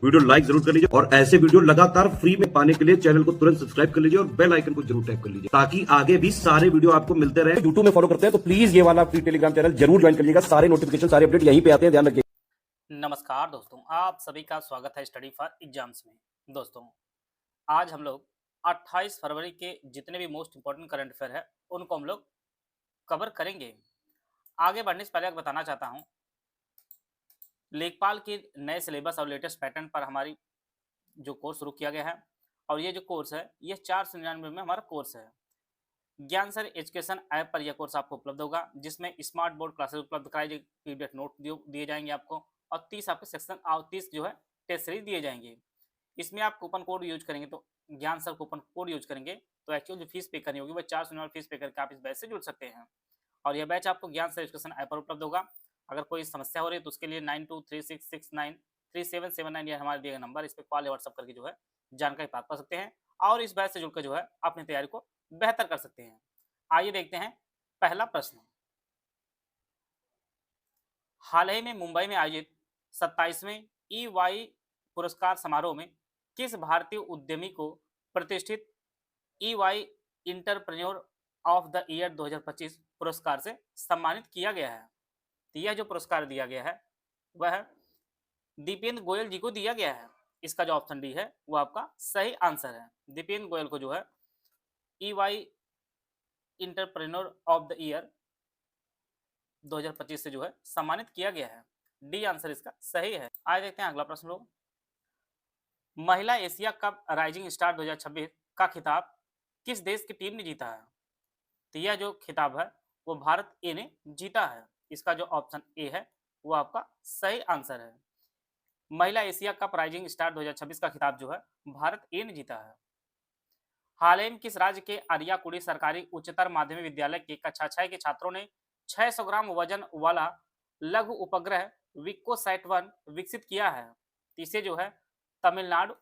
Video like जरूर कर लीजिए और ऐसे वीडियो लगातार फ्री में पाने के लिए चैनल को तुरंत सब्सक्राइब कर लीजिए और बेल आइकन को जरूर टैप कर लीजिए ताकि आगे भी सारे वीडियो आपको मिलते रहे। यूट्यूब में फॉलो करते हैं तो प्लीज ये वाला फ्री टेलीग्राम चैनल जरूर ज्वाइन कर लीजिएगा। सारे नोटिफिकेशन सारे अपडेट यहीं पे आते हैं, ध्यान रखिए। नमस्कार दोस्तों, आप सभी का स्वागत है स्टडी फॉर एग्जाम्स में। दोस्तों, आज हम लोग 28 फरवरी के जितने भी मोस्ट इंपॉर्टेंट करंट अफेयर है उनको हम लोग कवर करेंगे। आगे बढ़ने से पहले एक बताना चाहता हूं, लेखपाल के नए सिलेबस और लेटेस्ट पैटर्न पर हमारी जो कोर्स शुरू किया गया है और ये जो कोर्स है ये 499 में हमारा कोर्स है। ज्ञान सर एजुकेशन ऐप पर यह कोर्स आपको उपलब्ध होगा, जिसमें स्मार्ट बोर्ड क्लासेस उपलब्ध कराई जाएगी, पीडीएफ नोट दिए जाएंगे आपको और 30 आपके सेक्शन और 30 जो है टेस्ट सीरीज दिए जाएंगे। इसमें आप कूपन कोड यूज करेंगे तो ज्ञान सर कूपन कोड यूज करेंगे तो एक्चुअल जो फीस पे करनी होगी वह 499 फीस पे करके आप इस बैच से जुड़ सकते हैं। और यह बैच आपको ज्ञान सर एजुकेशन ऐप पर उपलब्ध होगा। अगर कोई समस्या हो रही है तो उसके लिए 9236693779 यह हमारे दिए गए नंबर, इस पर कॉल या व्हाट्सअप करके जो है जानकारी प्राप्त कर सकते हैं और इस बैच से जुड़कर जो है अपनी तैयारी को बेहतर कर सकते हैं। आइए देखते हैं पहला प्रश्न। हाल ही में मुंबई में आयोजित 27वें EY पुरस्कार समारोह में किस भारतीय उद्यमी को प्रतिष्ठित EY entrepreneur of the year 2025 पुरस्कार से सम्मानित किया गया है? तो यह जो पुरस्कार दिया गया है वह दीपेंद्र गोयल जी को दिया गया है। इसका जो ऑप्शन डी है वो आपका सही आंसर है। दीपेंद्र गोयल को जो है EY entrepreneur of the year 2025 से जो है सम्मानित किया गया है। डी आंसर इसका सही है। आइए देखते हैं अगला प्रश्न लोग। महिला एशिया कप राइजिंग स्टार 2026 का खिताब किस देश की टीम ने जीता है? तो यह जो खिताब है वो भारत ए ने जीता है। इसका जो ऑप्शन ए है वो आपका सही आंसर है। महिला एशिया कप राइजिंग स्टार 2026 का खिताब जो है भारत ए ने जीता है। हाल ही में किस राज्य के अरियाकुड़ी सरकारी उच्चतर माध्यमिक विद्यालय के कक्षा 6 के छात्रों ने 600 ग्राम वजन वाला लघु उपग्रह विक्कोसैट 1 विकसित किया है? इसे जो है तमिलनाडु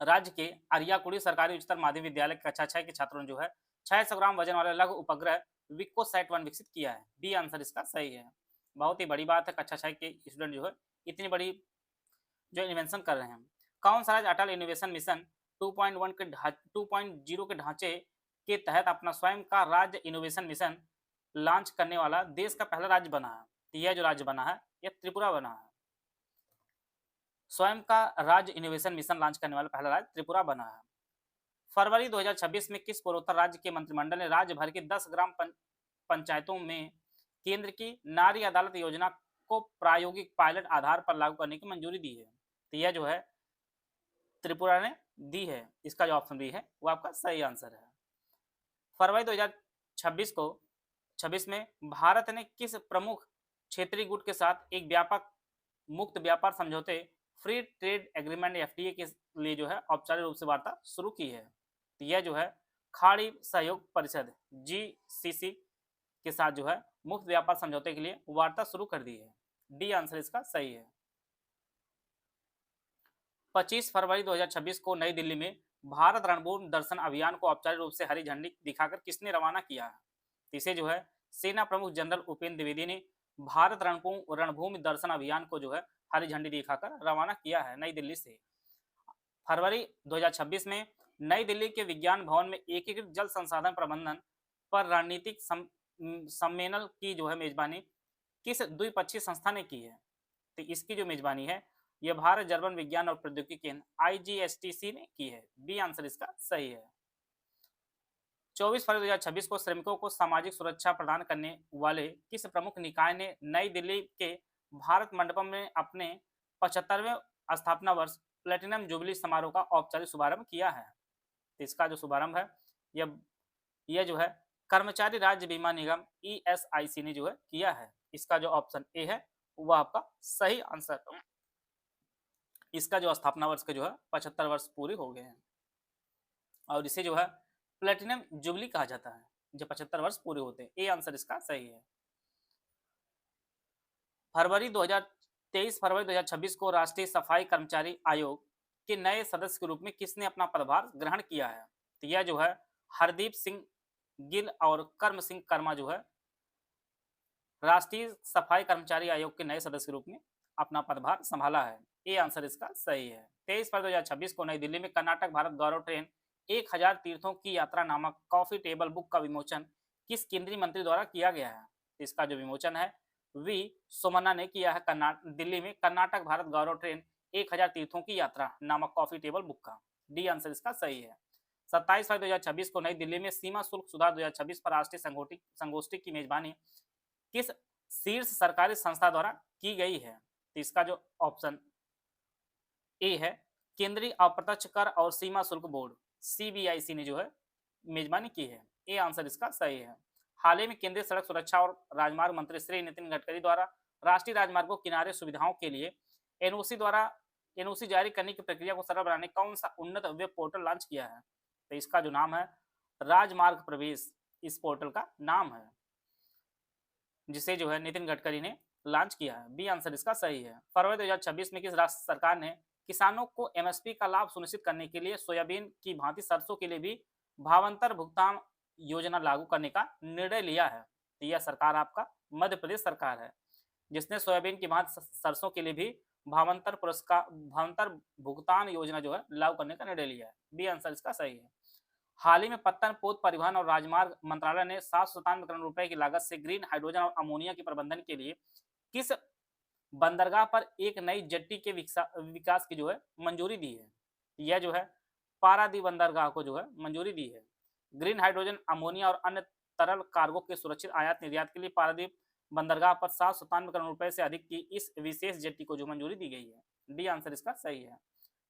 राज्य के अरियाकुड़ी सरकारी उच्चतर माध्यमिक विद्यालय के कक्षा 6 के छात्रों ने जो है 600 ग्राम वजन वाला लघु उपग्रह विक्कोसैट 1 विकसित किया है। बी आंसर इसका सही है। बहुत ही बड़ी बात है, कक्षा 6 के स्टूडेंट जो है इतनी बड़ी जो इन्वेंशन कर रहे हैं। कौन सा राज्य अटल इनोवेशन मिशन 2.0 के ढांचे के तहत अपना स्वयं का राज्य इनोवेशन मिशन लॉन्च करने वाला देश का पहला राज्य बना है? तो यह जो राज्य बना है यह त्रिपुरा बना है। स्वयं का राज्य इनोवेशन मिशन लॉन्च करने वाला पहला राज्य त्रिपुरा बना है। फरवरी 2026 में किस पूर्वोत्तर राज्य के मंत्रिमंडल ने राज्य भर के 10 ग्राम पंचायतों में केंद्र की नारी अदालत योजना को प्रायोगिक पायलट आधार पर लागू करने की मंजूरी दी है? तो यह जो है त्रिपुरा ने दी है। इसका जो ऑप्शन बी है वो आपका सही आंसर है। फरवरी 2026 में भारत ने किस प्रमुख क्षेत्रीय गुट के साथ एक व्यापक मुक्त व्यापार समझौते फ्री ट्रेड एग्रीमेंट FTA के लिए जो है औपचारिक रूप से वार्ता शुरू की है? तो यह जो है खाड़ी सहयोग परिषद GCC के साथ जो है मुक्त व्यापार समझौते के लिए वार्ता शुरू कर दी है। डी आंसर इसका सही है। 25 फरवरी 2026 को नई दिल्ली में भारत रणभूमि दर्शन अभियान को औपचारिक रूप से हरी झंडी दिखाकर किसने रवाना किया है? इसे जो है सेना प्रमुख जनरल उपेंद्र द्विवेदी ने भारत रणभूमि दर्शन अभियान को जो है हरी झंडी दिखाकर रवाना किया है नई दिल्ली से। फरवरी 2026 में नई दिल्ली के विज्ञान भवन में एकीकृत जल संसाधन प्रबंधन पर रणनीतिक सम्मेलन की जो है मेजबानी किस द्विपक्षीय संस्था ने की है? तो इसकी जो मेजबानी है यह भारत जर्मन विज्ञान और प्रौद्योगिकी केंद्र IGSTC ने की है। बी आंसर इसका सही है। 24 फरवरी 2026 को श्रमिकों को सामाजिक सुरक्षा प्रदान करने वाले किस प्रमुख निकाय ने नई दिल्ली के भारत मंडपम में अपने 75वें स्थापना वर्ष प्लेटिनम जुबली समारोह का औपचारिक शुभारंभ किया है? तो इसका जो शुभारंभ है यह जो है कर्मचारी राज्य बीमा निगम ESIC ने जो है किया है। इसका जो ऑप्शन ए है वह आपका सही आंसर। इसका जो स्थापना वर्ष के जो है 75 वर्ष पूरे हो गए हैं और इसे जो है प्लेटिनम जुबली कहा जाता है जब 75 वर्ष पूरे होते हैं। ए आंसर इसका सही है। 23 फरवरी 2026 को राष्ट्रीय सफाई कर्मचारी आयोग के नए सदस्य के रूप में किसने अपना पदभार ग्रहण किया है? तो यह जो है हरदीप सिंह गिल और कर्म सिंह कर्मा जो है राष्ट्रीय सफाई कर्मचारी आयोग के नए सदस्य के रूप में अपना पदभार संभाला है। ए आंसर इसका सही है। 23 फरवरी 2026 को नई दिल्ली में कर्नाटक भारत गौरव ट्रेन 1000 तीर्थों की यात्रा नामक कॉफी टेबल बुक का विमोचन किस केंद्रीय मंत्री द्वारा किया गया है? इसका जो विमोचन है वी सोमन्ना ने किया है दिल्ली में कर्नाटक भारत गौरव ट्रेन 1000 तीर्थों की यात्रा नामक कॉफी टेबल बुक का। डी आंसर इसका सही है। 27 फरवरी 2026 को नई दिल्ली में सीमा शुल्क सुधार 2026 पर राष्ट्रीय संगोष्ठी की मेजबानी किस शीर्ष सरकारी संस्था द्वारा की गई है? तो इसका जो ऑप्शन ए है केंद्रीय अप्रत्यक्ष कर और सीमा शुल्क बोर्ड सीबीआईसी ने जो है मेजबानी की है। ए आंसर इसका सही है। हाल ही में केंद्रीय सड़क सुरक्षा और राजमार्ग मंत्री श्री नितिन गडकरी द्वारा राष्ट्रीय राजमार्गों किनारे सुविधाओं के लिए एनओसी जारी करने की प्रक्रिया को सरल बनाने कौन सा उन्नत वेब पोर्टल लॉन्च किया है? तो इसका जो नाम है राजमार्ग प्रवेश इस पोर्टल का नाम है, जिसे जो है नितिन गडकरी ने लॉन्च किया है। बी आंसर इसका सही है। फरवरी 2026 में किस राष्ट्र सरकार ने किसानों को एमएसपी का लाभ सुनिश्चित करने के लिए सोयाबीन की भांति सरसों के लिए भी भावांतर भुगतान योजना लागू करने का निर्णय लिया है? तो यह सरकार आपका मध्य प्रदेश सरकार है, जिसने सोयाबीन की भांति सरसों के लिए भी भावांतर भुगतान योजना जो है लागू करने का निर्णय लिया है। बी आंसर इसका सही है। हाल ही में पत्तन पोत परिवहन और राजमार्ग मंत्रालय ने 797 करोड़ रुपए की लागत से ग्रीन हाइड्रोजन और अमोनिया के प्रबंधन के लिए किस बंदरगाह पर एक नई जेट्टी के विकास की जो है मंजूरी दी है? यह जो है पारादीप बंदरगाह को जो है मंजूरी दी है। ग्रीन हाइड्रोजन अमोनिया और अन्य तरल कार्गो के सुरक्षित आयात निर्यात के लिए पारादीप बंदरगाह पर 797 करोड़ रुपए से अधिक की इस विशेष जेट्टी को जो मंजूरी दी गई है। डी आंसर इसका सही है।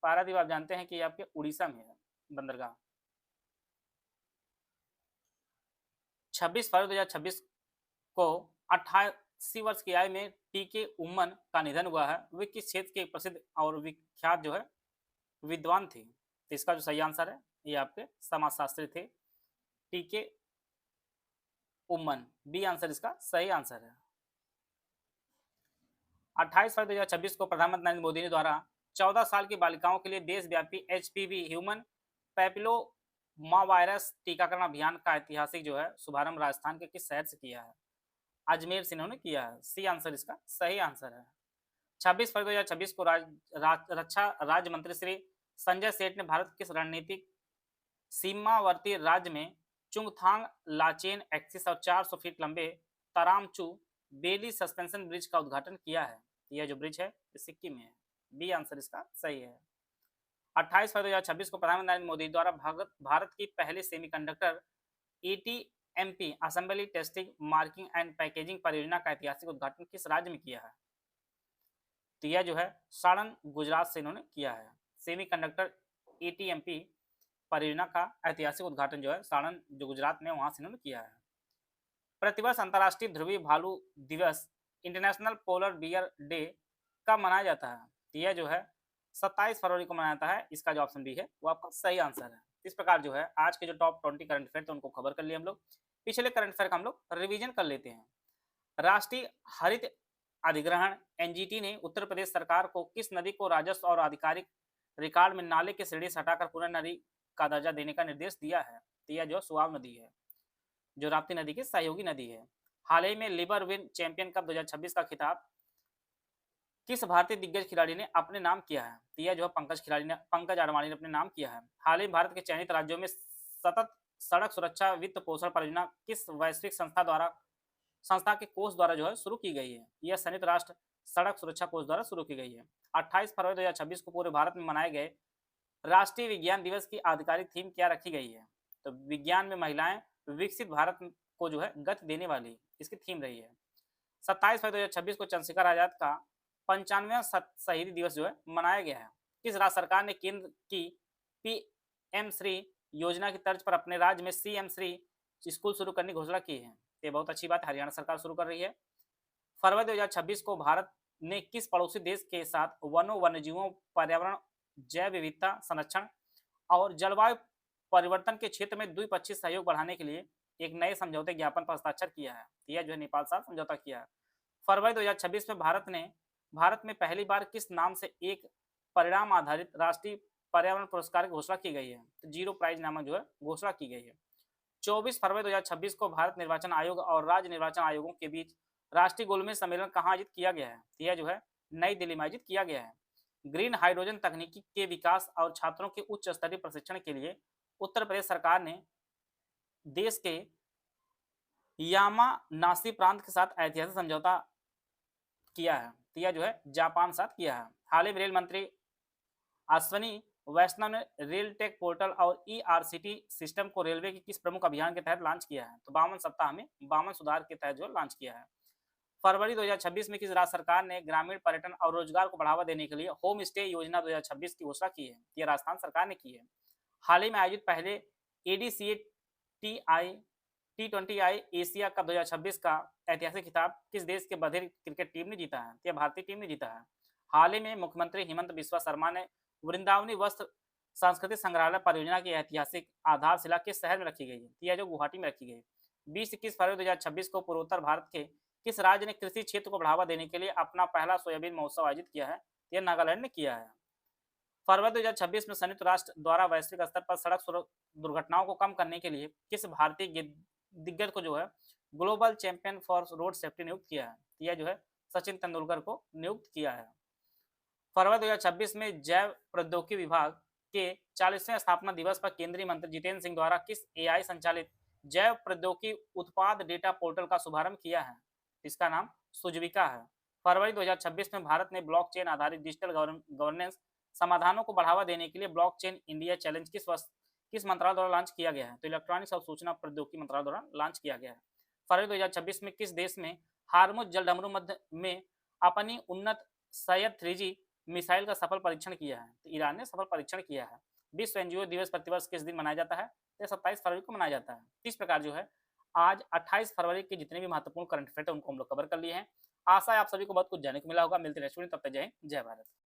पारादीप आप जानते हैं कि आपके उड़ीसा में है बंदरगाह। 26 फरवरी 2026 को 88 वर्ष की आयु में टीके उम्मन का निधन हुआ है। वे किस क्षेत्र के प्रसिद्ध और विख्यात जो है विद्वान थे? तो इसका जो सही आंसर है ये आपके समाजशास्त्री थे टीके उम्मन। बी आंसर इसका सही आंसर है। 28 फरवरी 2026 को प्रधानमंत्री नरेंद्र मोदी ने द्वारा 14 साल की बालिकाओं के लिए देशव्यापी एचपीवी ह्यूमन पैपिलोमा वायरस टीकाकरण अभियान का ऐतिहासिक जो है शुभारंभ राजस्थान के किस शहर से किया है? अजमेर से इन्होंने किया है। सी आंसर इसका सही आंसर है। 26 फरवरी 2026 को रक्षा राज्य मंत्री श्री संजय सेठ ने भारत किस रणनीतिक सीमावर्ती राज्य में चुंगथांग लाचेन एक्सिस और 400 फीट लंबे तरामचू बेली सस्पेंशन ब्रिज का उद्घाटन किया है? यह जो ब्रिज है ये सिक्किम में है। बी आंसर इसका सही है। 28 फरवरी 2026 को प्रधानमंत्री नरेंद्र मोदी द्वारा भारत की पहली semiconductor ATMP assembly testing marking and packaging परियोजना का ऐतिहासिक उद्घाटन किस राज्य में किया है? तो यह जो है सारण गुजरात से इन्होंने किया है। सेमीकंडक्टर एटीएमपी परियोजना का ऐतिहासिक उद्घाटन जो है सारण जो गुजरात में वहां से इन्होंने किया है। प्रतिवर्ष अंतर्राष्ट्रीय ध्रुवीय भालू दिवस इंटरनेशनल पोलर बियर डे कब मनाया जाता है? तो यह जो है 27 फरवरी को मनाया जाता है। इसका जो ऑप्शन बी है वो आपका सही आंसर है। इस प्रकार जो है आज के जो टॉप 20 करंट अफेयर थे उनको कवर कर लिए हम लोग। पिछले करंट अफेयर का हम लोग रिवीजन कर लेते हैं। राष्ट्रीय हरित अधिग्रहण एनजीटी ने उत्तर प्रदेश सरकार को किस नदी को राजस्व और आधिकारिक रिकॉर्ड में नाले के श्रेणी से हटाकर पुनः नदी का दर्जा देने का निर्देश दिया है? तो यह जो सुआव नदी है, जो राप्ती नदी की सहयोगी नदी है। हाल ही में लिबर विन चैंपियन कप 2026 का खिताब किस भारतीय दिग्गज खिलाड़ी ने अपने नाम किया है? तो यह जो है पंकज आडवाणी ने अपने नाम किया है। हाल ही भारत के चयनित राज्यों में सतत सड़क सुरक्षा वित्त पोषण परियोजना किस वैश्विक संस्था के कोष द्वारा जो है शुरू की गई है? यह संयुक्त राष्ट्र सड़क सुरक्षा कोष द्वारा शुरू की गई है। 28 फरवरी 2026 को पूरे भारत में मनाए गए राष्ट्रीय विज्ञान दिवस की आधिकारिक थीम क्या रखी गई है? तो विज्ञान में महिलाएं विकसित भारत को जो है गति देने वाली इसकी थीम रही है। 27 फरवरी 2026 को चंद्रशेखर आजाद का 95वां शहीदी दिवस जो है मनाया गया है। किस राज्य सरकार ने केंद्र की पीएम श्री योजना की तर्ज पर अपने राज्य में सीएम श्री स्कूल शुरू करने की घोषणा की है? ये बहुत अच्छी बात, हरियाणा सरकार शुरू कर रही है। फरवरी 2026 को भारत ने किस पड़ोसी देश के साथ वनों वन्यजीवों पर्यावरण जैव विविधता संरक्षण और जलवायु परिवर्तन के क्षेत्र में द्विपक्षीय सहयोग बढ़ाने के लिए एक नए समझौते ज्ञापन पर हस्ताक्षर किया है? यह जो है नेपाल साथ समझौता किया है। फरवरी 2026 में भारत में पहली बार किस नाम से एक परिणाम आधारित राष्ट्रीय पर्यावरण पुरस्कार की घोषणा की गई है? तो जीरो प्राइज नामक जो है घोषणा की गई है। 24 फरवरी 2026 को भारत निर्वाचन आयोग और राज्य निर्वाचन आयोगों के बीच राष्ट्रीय गोलमेज सम्मेलन कहाँ आयोजित किया गया है? यह जो है नई दिल्ली में आयोजित किया गया है। ग्रीन हाइड्रोजन तकनीकी के विकास और छात्रों के उच्च स्तरीय प्रशिक्षण के लिए उत्तर प्रदेश सरकार ने देश के यामानासी प्रांत के साथ ऐतिहासिक समझौता किया है। तो यह जो है जापान साथ किया है। हाल ही में रेल मंत्री अश्वनी वैष्णव ने रेल टेक पोर्टल और ईआरसीटी सिस्टम को रेलवे के किस प्रमुख अभियान के तहत लॉन्च किया है? तो 52 सप्ताह में 52 सुधार के तहत जो लॉन्च किया है। फरवरी 2026 में किस राज्य सरकार ने ग्रामीण पर्यटन और रोजगार को बढ़ावा देने के लिए होम स्टे योजना 2026 की घोषणा की है? यह राजस्थान सरकार ने की है। हाल ही में आयोजित पहले एडीसीए T20I एशिया कप 2026 का ऐतिहासिक खिताब किस देश के बधिर क्रिकेट टीम ने जीता है? यह भारतीय टीम ने जीता है। हाल ही में मुख्यमंत्री हेमंत बिस्वा शर्मा ने वृंदावनी वस्त्र सांस्कृतिक संग्रहालय परियोजना की ऐतिहासिक आधारशिला किस शहर में रखी गई है? यह जो गुवाहाटी में रखी गई। 20-21 फरवरी 2026 को पूर्वोत्तर भारत के किस राज्य ने कृषि क्षेत्र को बढ़ावा देने के लिए अपना पहला सोयाबीन महोत्सव आयोजित किया है? यह नागालैंड ने किया है। फरवरी 2026 में संयुक्त राष्ट्र द्वारा वैश्विक स्तर पर सड़क दुर्घटनाओं को कम करने के लिए किस भारतीय दिग्गज को जो है global champion for road safety नियुक्त किया है? यह जो है सचिन तेंदुलकर को नियुक्त किया है। फरवरी 2026 में जैव प्रौद्योगिकी विभाग के 40वें स्थापना दिवस पर केंद्रीय मंत्री जितेंद्र सिंह द्वारा किस एआई संचालित जैव प्रौद्योगिकी उत्पाद डेटा पोर्टल का शुभारंभ किया है? इसका नाम सुजविका है। फरवरी 2026 में भारत ने ब्लॉकचेन आधारित डिजिटल गवर्नेंस समाधानों को बढ़ावा देने के लिए ब्लॉकचेन इंडिया चैलेंज किस मंत्रालय द्वारा लॉन्च किया गया है? तो इलेक्ट्रॉनिक्स और सूचना प्रौद्योगिकी मंत्रालय द्वारा लॉन्च किया गया है। फरवरी 2026 में किस देश में हार्मुज जलडमरू मध्य में अपनी उन्नत सैयद 3G मिसाइल का सफल परीक्षण किया है? तो ईरान ने सफल परीक्षण किया है। विश्व एनजीओ दिवस प्रतिवर्ष किस दिन मनाया जाता है? तो 27 फरवरी को मनाया जाता है। इस प्रकार जो है आज 28 फरवरी के जितने भी महत्वपूर्ण करंट अफेयर उनको हम लोग कवर कर लिए हैं। आशा है आप सभी को बहुत कुछ जानने को मिला होगा। मिलते हैं नेक्स्ट वीडियो, तब तक जय हिंद, जय भारत।